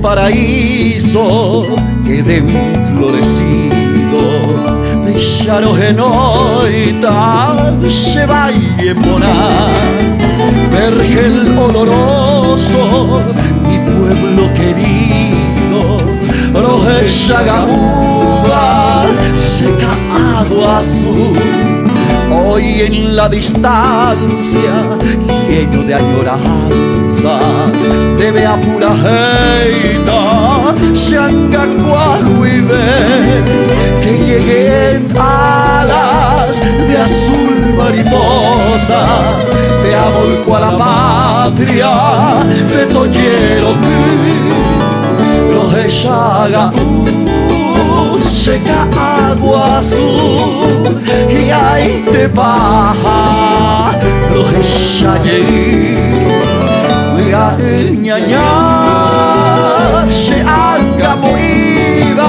paraíso queden florecido. Pellaro genoita se va y epona, vergel oloroso, mi pueblo querido, roja gaúa, seca agua azul. Hoy en la distancia, lleno de añoranzas, te ve a pura heita, Shangacuajo y ve que lleguen alas de azul mariposa. Te amo cual la patria de Toyero, Roja seca agua azul y ahí te baja Roja ñaña se haga moida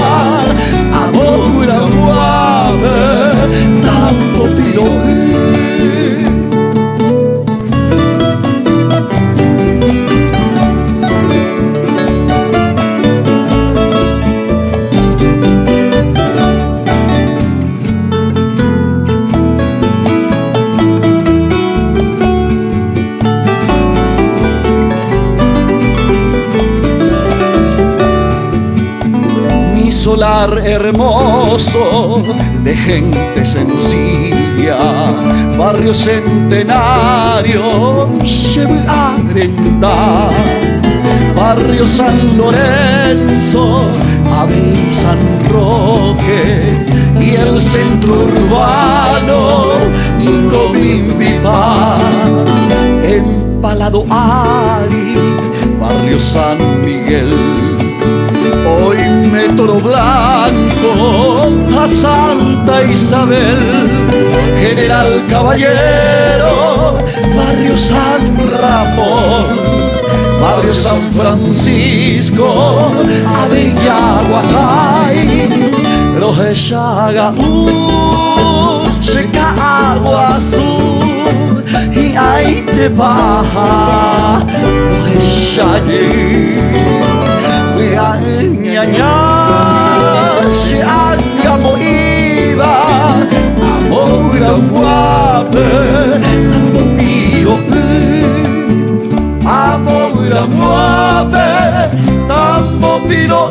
amor guape tampo piro. Solar hermoso de gente sencilla, barrio centenario se ve a brindar, barrio San Lorenzo, Ave y San Roque y el centro urbano Ningobimbipá, Empalado Ari, barrio San Miguel. Hoy Metro Blanco a Santa Isabel, General Caballero, barrio San Ramón, barrio San Francisco, Avellaguatay, Roja seca agua azul y ahí te baja Roja ñaña se haga moida amor guape tambo piro, amor guape tambo piro.